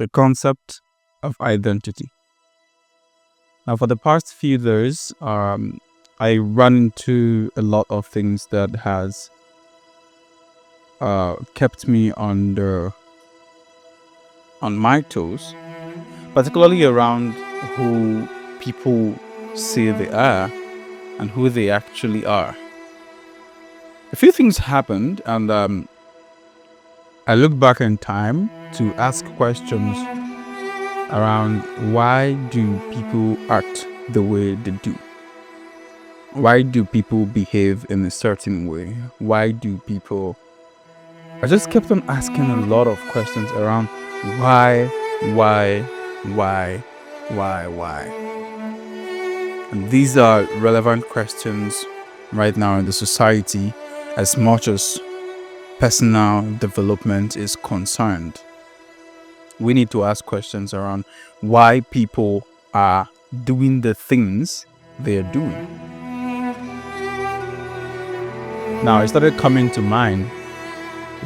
the concept of identity. Now, for the past few years, I run into a lot of things that has kept me on my toes, particularly around who people say they are and who they actually are. A few things happened, and I look back in time to ask questions around why do people act the way they do? Why do people behave in a certain way? Why do people... I just kept on asking a lot of questions around why. And these are relevant questions right now in the society as much as personal development is concerned. We need to ask questions around why people are doing the things they are doing. Now, it started coming to mind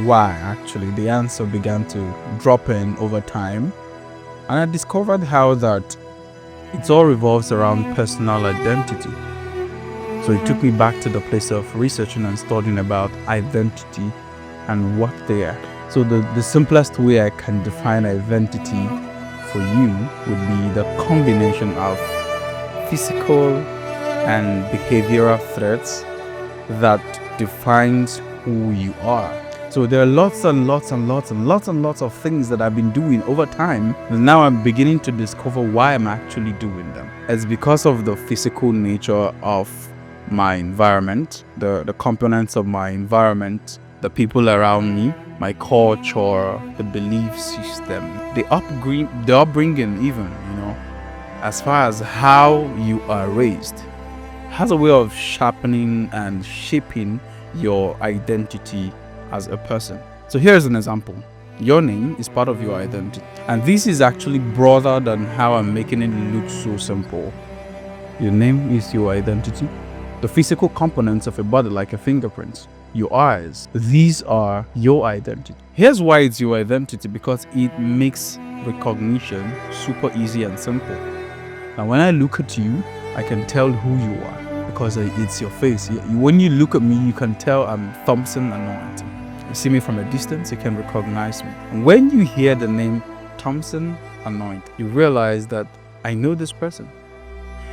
why actually the answer began to drop in over time, and I discovered how that it all revolves around personal identity. So it took me back to the place of researching and studying about identity and what they are. So the simplest way I can define identity for you would be the combination of physical and behavioral threats that defines who you are. So there are lots of things that I've been doing over time, and now I'm beginning to discover why I'm actually doing them. It's because of the physical nature of my environment, the components of my environment, the people around me, my culture, the belief system, the upbringing even, as far as how you are raised, has a way of sharpening and shaping your identity as a person. So here's an example. Your name is part of your identity, and this is actually broader than how I'm making it look so simple. Your name is your identity. The physical components of a body, like your fingerprints, your eyes, these are your identity. Here's why it's your identity: because it makes recognition super easy and simple. Now, when I look at you, I can tell who you are because it's your face. When you look at me, you can tell I'm Thompson Anointing. You see me from a distance, you can recognize me. And when you hear the name Thompson Anointing, you realize that I know this person.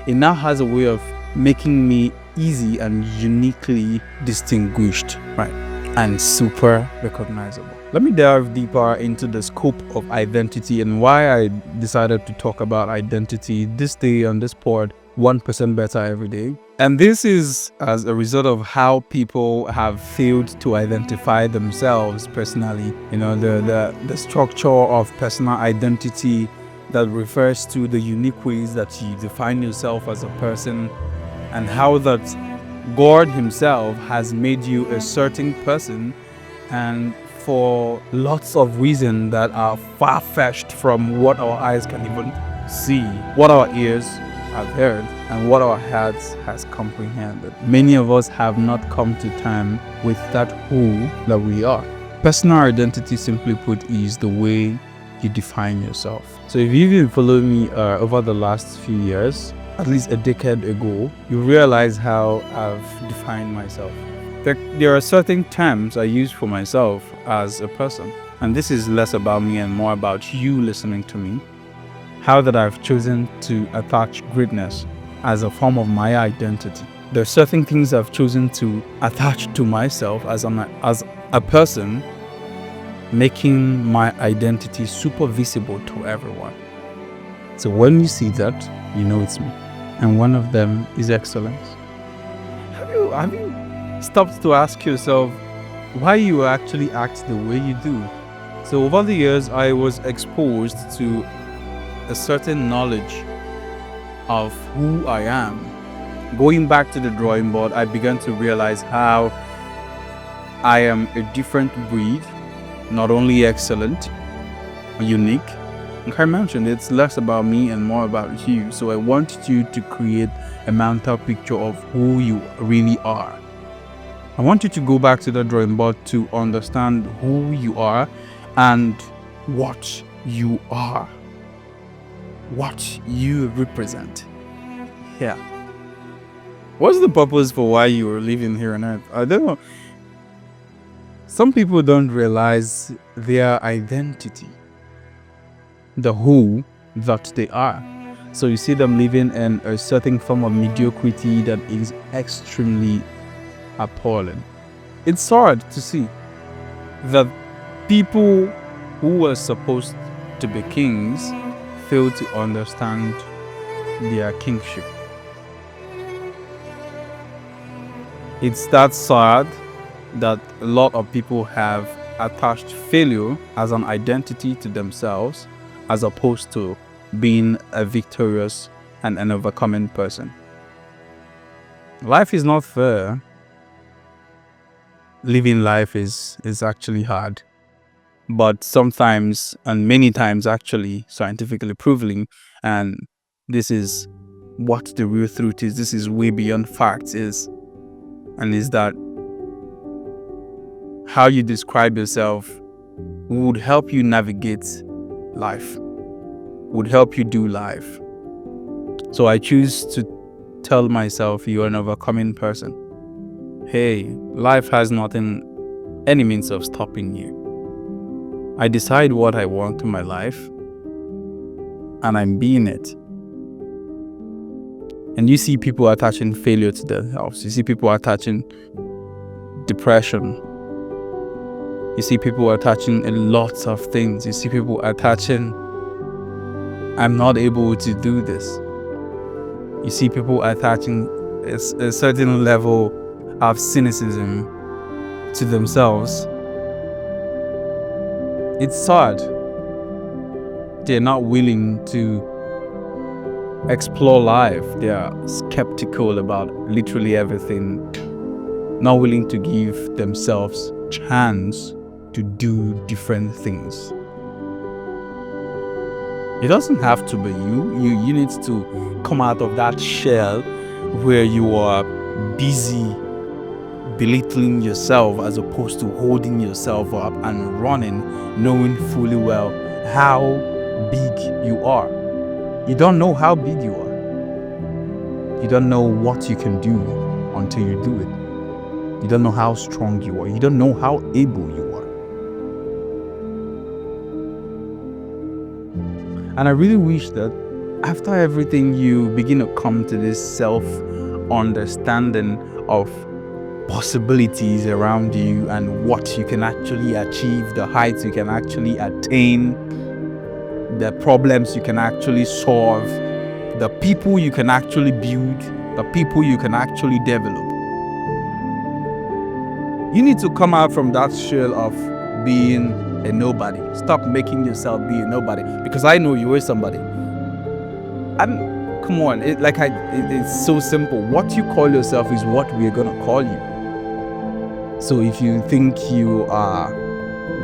It now has a way of making me easy and uniquely distinguished, right? And super recognizable. Let me delve deeper into the scope of identity and why I decided to talk about identity this day on this pod, 1% better every day. And this is as a result of how people have failed to identify themselves personally. The structure of personal identity that refers to the unique ways that you define yourself as a person, and how that God himself has made you a certain person, and for lots of reasons that are far-fetched from what our eyes can even see, what our ears have heard, and what our hearts has comprehended. Many of us have not come to terms with that who that we are. Personal identity, simply put, is the way you define yourself. So if you've been following me over the last few years, at least a decade ago, you realize how I've defined myself. There are certain terms I use for myself as a person, and this is less about me and more about you listening to me. How that I've chosen to attach greatness as a form of my identity. There are certain things I've chosen to attach to myself as a person, making my identity super visible to everyone. So when you see that, you know it's me. And one of them is excellence. Have you stopped to ask yourself why you actually act the way you do? So over the years, I was exposed to a certain knowledge of who I am. Going back to the drawing board, I began to realize how I am a different breed, not only excellent, unique. Like I mentioned, it's less about me and more about you. So I want you to create a mental picture of who you really are. I want you to go back to the drawing board to understand who you are and what you are, what you represent. Yeah. What's the purpose for why you are living here on earth? I don't know. Some people don't realize their identity, the who that they are. So you see them living in a certain form of mediocrity that is extremely appalling. It's hard to see that people who were supposed to be kings fail to understand their kingship. It's that sad that a lot of people have attached failure as an identity to themselves as opposed to being a victorious and an overcoming person. Life is not fair. Living life is actually hard. But sometimes, and many times actually, scientifically proven, and this is what the real truth is, this is way beyond facts, is that how you describe yourself would help you navigate life, would help you do life. So I choose to tell myself you're an overcoming person. Hey, life has nothing, any means of stopping you. I decide what I want in my life, and I'm being it. And you see people attaching failure to themselves. You see people attaching depression. You see people attaching lots of things. You see people attaching, I'm not able to do this. You see people attaching a certain level of cynicism to themselves. It's sad. They're not willing to explore life. They are skeptical about literally everything, not willing to give themselves chance to do different things. It doesn't have to be you need to come out of that shell where you are busy belittling yourself as opposed to holding yourself up and running, knowing fully well how big you are. You don't know how big you are. You don't know what you can do until you do it. You don't know how strong you are. You don't know how able you are. And I really wish that after everything, you begin to come to this self-understanding of possibilities around you and what you can actually achieve, the heights you can actually attain, the problems you can actually solve, the people you can actually build, the people you can actually develop. You need to come out from that shell of being a nobody. Stop making yourself be a nobody, because I know you are somebody. Come on, it's so simple. What you call yourself is what we're gonna call you. So if you think you are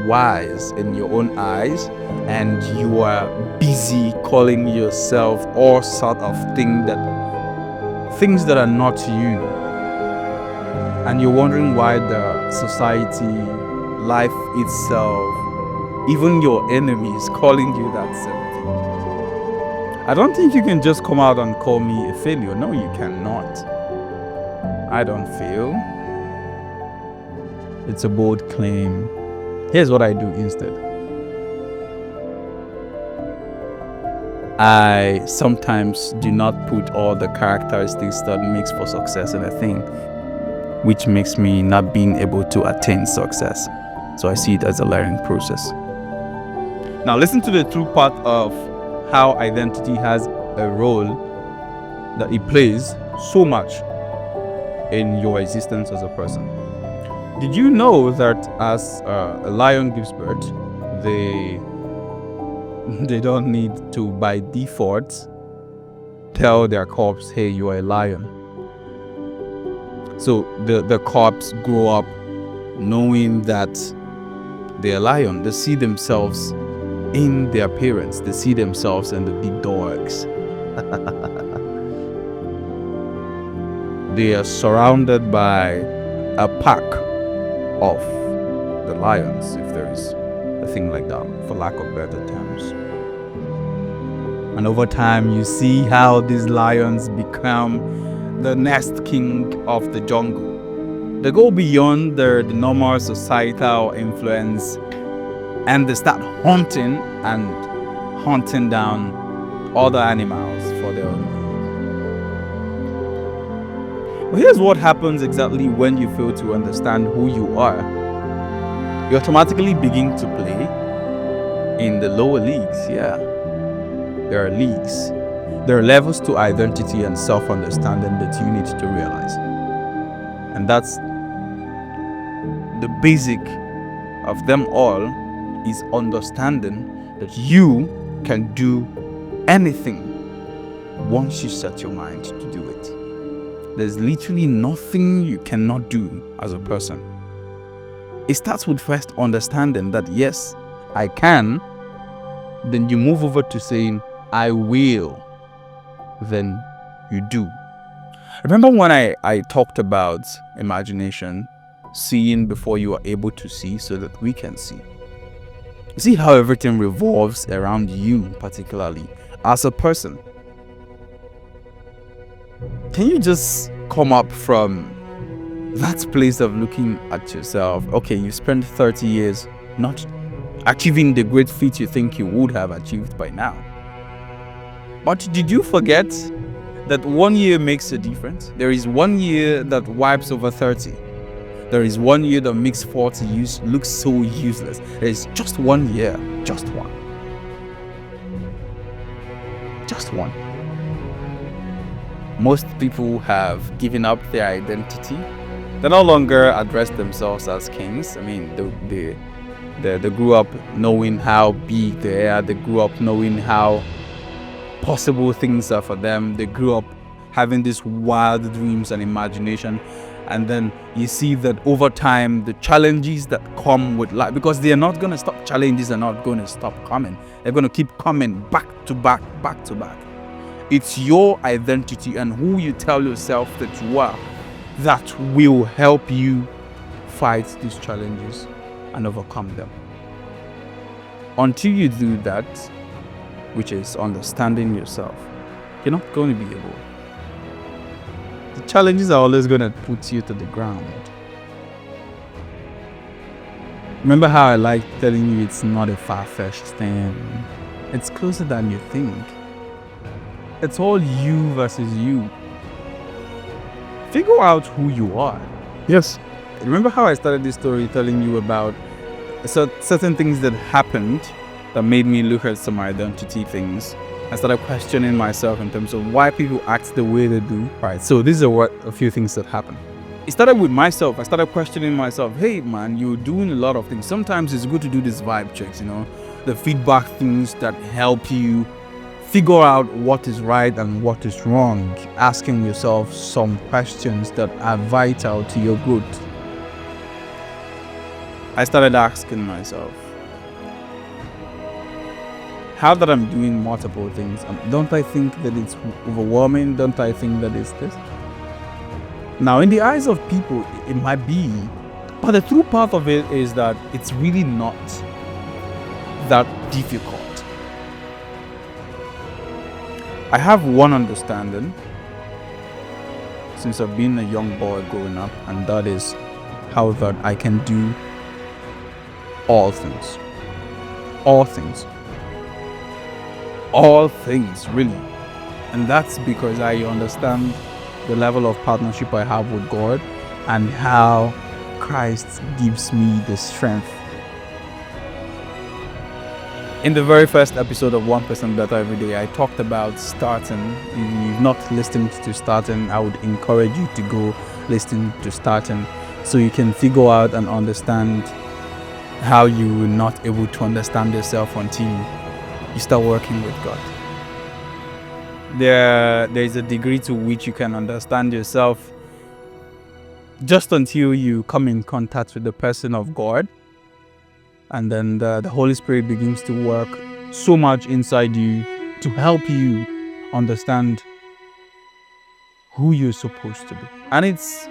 wise in your own eyes and you are busy calling yourself all sort of things that are not you, and you're wondering why the society, life itself, even your enemy is calling you that same thing, I don't think you can just come out and call me a failure. No, you cannot. I don't feel. It's a bold claim. Here's what I do instead. I sometimes do not put all the characteristics that makes for success in a thing, which makes me not being able to attain success. So I see it as a learning process. Now listen to the true part of how identity has a role that it plays so much in your existence as a person. Did you know that as a lion gives birth, they don't need to by default tell their cubs, hey, you are a lion. So the cubs grow up knowing that they're a lion. They see themselves in their parents. They see themselves in the big dogs. They are surrounded by a pack of the lions, if there is. a thing like that, for lack of better terms. And over time, you see how these lions become the next king of the jungle. They go beyond the normal societal influence, and they start hunting down other animals for their own. But here's what happens exactly when you fail to understand who you are. You automatically begin to play in the lower leagues. Yeah, there are leagues. There are levels to identity and self-understanding that you need to realize. And that's the basic of them all, is understanding that you can do anything once you set your mind to do it. There's literally nothing you cannot do as a person. It starts with first understanding that yes, I can. Then you move over to saying, I will. Then you do. Remember when I talked about imagination, seeing before you are able to see so that we can see? You see how everything revolves around you, particularly as a person. Can you just come up from that place of looking at yourself? Okay, you spent 30 years not achieving the great feat you think you would have achieved by now. But did you forget that 1 year makes a difference? There is 1 year that wipes over 30. There is 1 year that makes 40 look so useless. There is just 1 year, just one. Just one. Most people have given up their identity. They no longer address themselves as kings. I mean, they grew up knowing how big they are. They grew up knowing how possible things are for them. They grew up having these wild dreams and imagination. And then you see that over time, the challenges that come with life, because they are not going to stop, challenges are not going to stop coming. They're going to keep coming back to back, back to back. It's your identity and who you tell yourself that you are that will help you fight these challenges and overcome them. Until you do that, which is understanding yourself, you're not going to be able. The challenges are always going to put you to the ground. Remember how I like telling you it's not a far-fetched thing. It's closer than you think. It's all you versus you. Figure out who you are. Yes. Remember how I started this story telling you about certain things that happened that made me look at some identity things. I started questioning myself in terms of why people act the way they do. Right. So these are a few things that happened. It started with myself. I started questioning myself. Hey man, you're doing a lot of things. Sometimes it's good to do these vibe checks, the feedback things that help you figure out what is right and what is wrong. Asking yourself some questions that are vital to your growth. I started asking myself, how that I'm doing multiple things, don't I think that it's overwhelming? Don't I think that it's this? Now, in the eyes of people, it might be, but the true part of it is that it's really not that difficult. I have one understanding since I've been a young boy growing up, and that is how that I can do all things. All things. All things, really. And that's because I understand the level of partnership I have with God and how Christ gives me the strength. In the very first episode of 1% Better Every Day, I talked about starting. If you've not listened to starting, I would encourage you to go listen to starting so you can figure out and understand how you were not able to understand yourself until you start working with God. There is a degree to which you can understand yourself just until you come in contact with the person of God. And then the Holy Spirit begins to work so much inside you to help you understand who you're supposed to be. And it's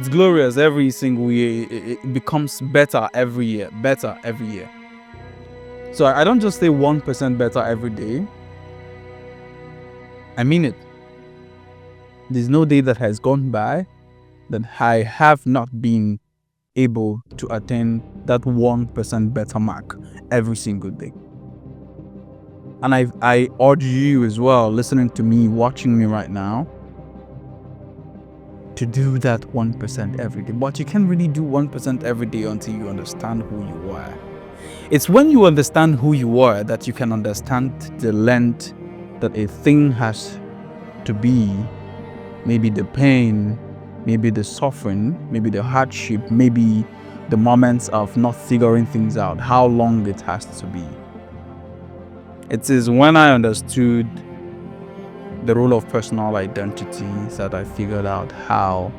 glorious every single year. It becomes better every year, better every year. So I don't just say 1% better every day. I mean it. There's no day that has gone by that I have not been able to attain that 1% better mark every single day. And I urge you as well, listening to me, watching me right now, to do that 1% every day. But you can't really do 1% every day until you understand who you are. It's when you understand who you are that you can understand the length that a thing has to be. Maybe the pain, maybe the suffering, maybe the hardship, maybe the moments of not figuring things out, how long it has to be. It is when I understood the role of personal identity that I figured out how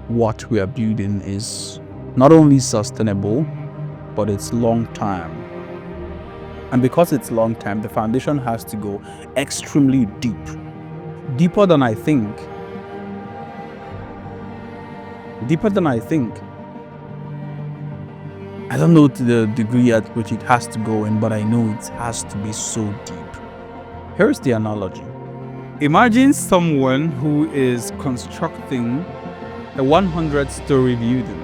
what we are building is not only sustainable, but it's long term. And because it's long term, the foundation has to go extremely deep, deeper than I think. I don't know to the degree at which it has to go in, but I know it has to be so deep. Here's the analogy. Imagine someone who is constructing a 100-story building.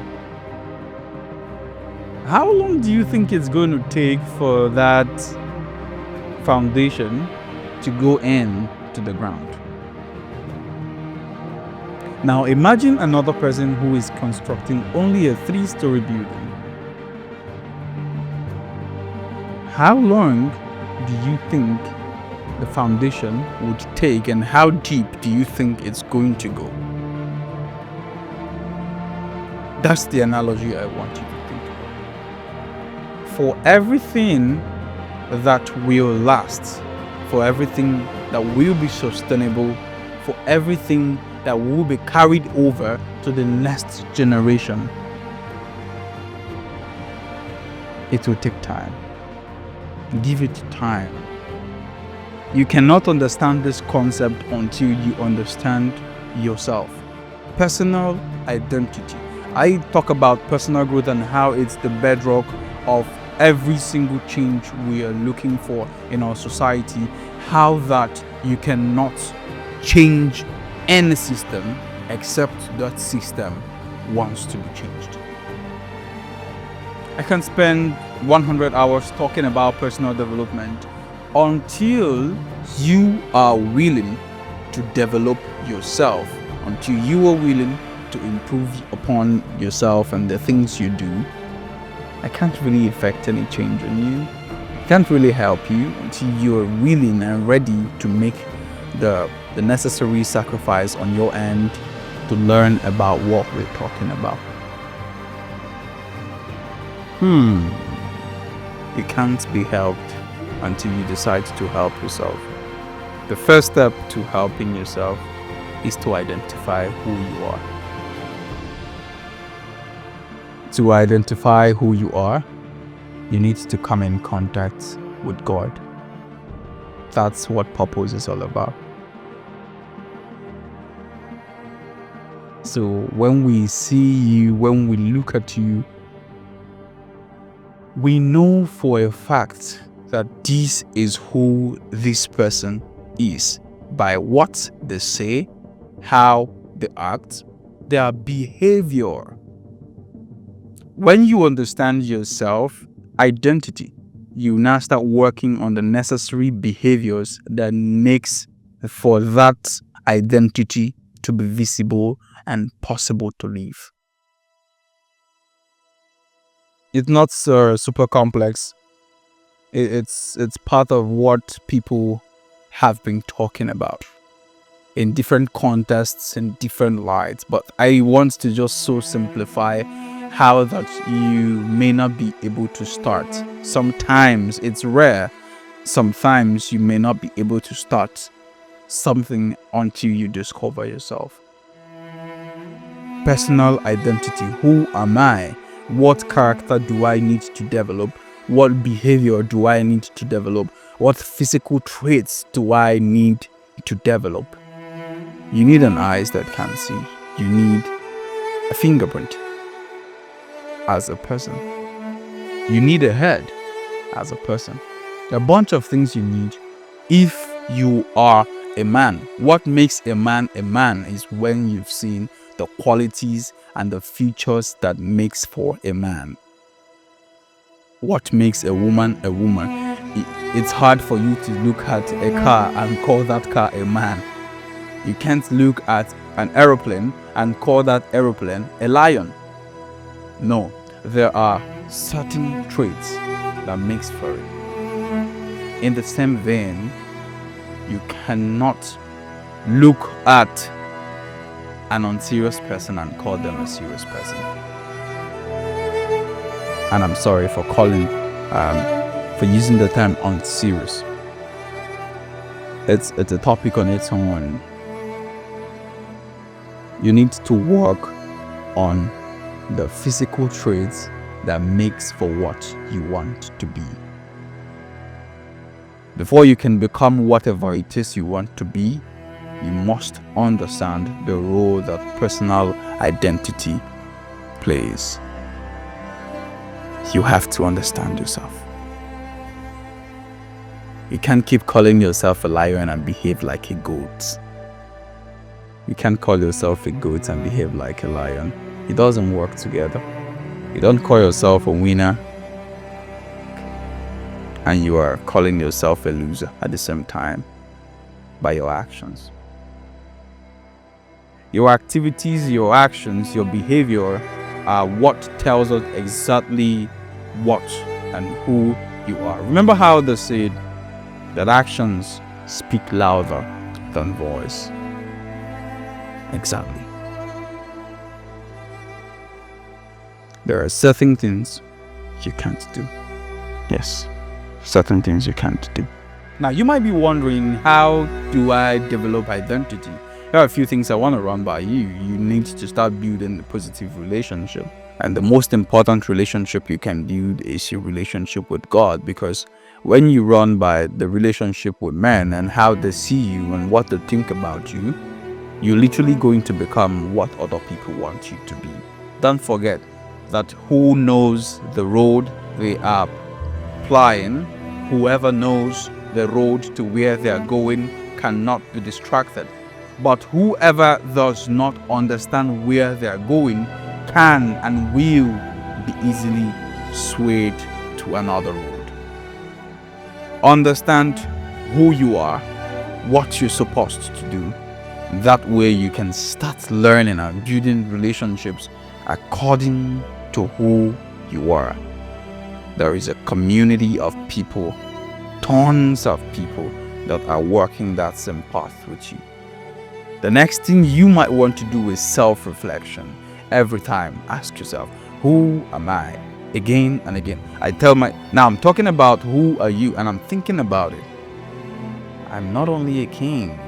How long do you think it's going to take for that foundation to go in to the ground? Now imagine another person who is constructing only a 3-story building. How long do you think the foundation would take, and how deep do you think it's going to go? That's the analogy I want you to think about. For everything that will last, for everything that will be sustainable, for everything that will be carried over to the next generation, it will take time. Give it time. You cannot understand this concept until you understand yourself. Personal identity. I talk about personal growth and how it's the bedrock of every single change we are looking for in our society. How that you cannot change any system except that system wants to be changed. I can spend 100 hours talking about personal development until you are willing to develop yourself, until you are willing to improve upon yourself and the things you do. I can't really effect any change on you. I can't really help you until you are willing and ready to make the necessary sacrifice on your end to learn about what we're talking about. You can't be helped until you decide to help yourself. The first step to helping yourself is to identify who you are. To identify who you are, you need to come in contact with God. That's what purpose is all about. So when we see you, when we look at you, we know for a fact that this is who this person is by what they say, how they act, their behavior. When you understand yourself, identity, you now start working on the necessary behaviors that makes for that identity to be visible and possible to live. It's not super complex. It's part of what people have been talking about in different contexts, in different lights. But I want to just so simplify how that you may not be able to start. Sometimes it's rare. Sometimes you may not be able to start something until you discover yourself. Personal identity. Who am I? What character do I need to develop? What behavior do I need to develop? What physical traits do I need to develop? You need an eyes that can see. You need a fingerprint as a person. You need a head as a person. A bunch of things you need if you are a man. What makes a man is when you've seen the qualities and the features that makes for a man. What makes a woman a woman? It's hard for you to look at a car and call that car a man. You can't look at an aeroplane and call that aeroplane a lion. No, there are certain traits that makes for it. In the same vein, you cannot look at an unserious person and call them a serious person. And I'm sorry for using the term unserious. It's a topic on its own. You need to work on the physical traits that makes for what you want to be. Before you can become whatever it is you want to be, you must understand the role that personal identity plays. You have to understand yourself. You can't keep calling yourself a lion and behave like a goat. You can't call yourself a goat and behave like a lion. It doesn't work together. You don't call yourself a winner and you are calling yourself a loser at the same time by your actions. Your activities, your actions, your behavior are what tells us exactly what and who you are. Remember how they said that actions speak louder than voice. Exactly. There are certain things you can't do. Yes, certain things you can't do. Now, you might be wondering, how do I develop identity? There are a few things I want to run by you. You need to start building a positive relationship. And the most important relationship you can build is your relationship with God, because when you run by the relationship with men and how they see you and what they think about you, you're literally going to become what other people want you to be. Don't forget that who knows the road they are plying, whoever knows the road to where they are going cannot be distracted. But whoever does not understand where they are going can and will be easily swayed to another road. Understand who you are, what you're supposed to do. That way you can start learning and building relationships according to who you are. There is a community of people, tons of people that are walking that same path with you. The next thing you might want to do is self-reflection. Every time, ask yourself, who am I? Again and again. Now I'm talking about who are you, and I'm thinking about it. I'm not only a king,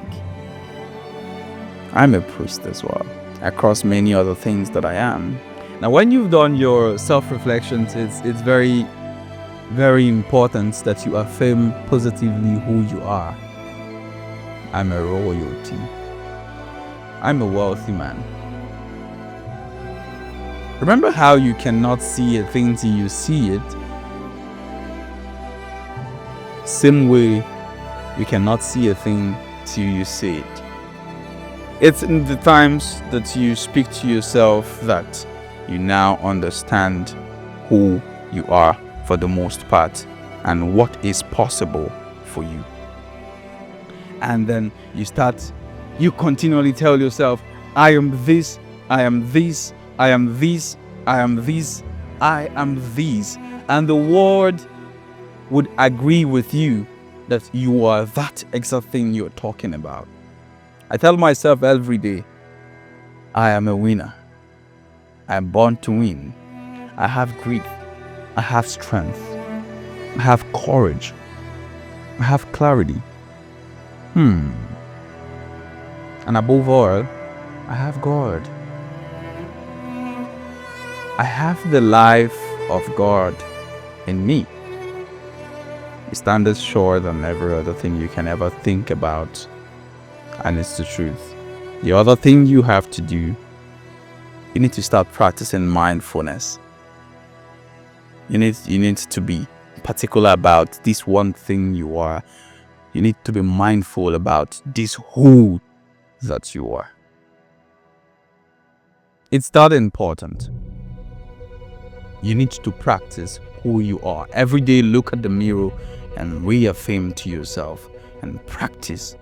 I'm a priest as well, across many other things that I am. Now, when you've done your self-reflections, it's very, very important that you affirm positively who you are. I'm a royalty. I'm a wealthy man. Remember how you cannot see a thing till you see it? Same way, you cannot see a thing till you see it. It's in the times that you speak to yourself that you now understand who you are for the most part and what is possible for you. And then you continually tell yourself, I am this, I am this, I am this, I am this, I am this. And the world would agree with you that you are that exact thing you're talking about. I tell myself every day, I am a winner. I am born to win. I have grit. I have strength. I have courage. I have clarity. And above all, I have God. I have the life of God in me. It stands sure than every other thing you can ever think about. And it's the truth. The other thing you have to do, you need to start practicing mindfulness. You need to be particular about this one thing you are. You need to be mindful about this who that you are. It's that important. You need to practice who you are. Every day, look at the mirror and reaffirm to yourself and practice.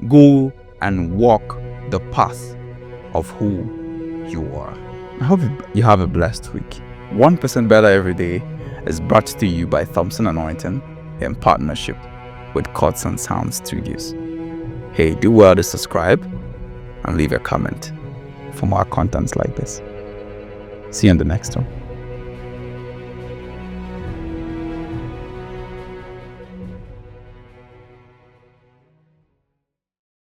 Go and walk the path of who you are. I hope you have a blessed week. 1% Better Every Day is brought to you by Thompson Anointing in partnership with Chords and Sound Studios. Hey, do well to subscribe and leave a comment for more contents like this. See you in the next one.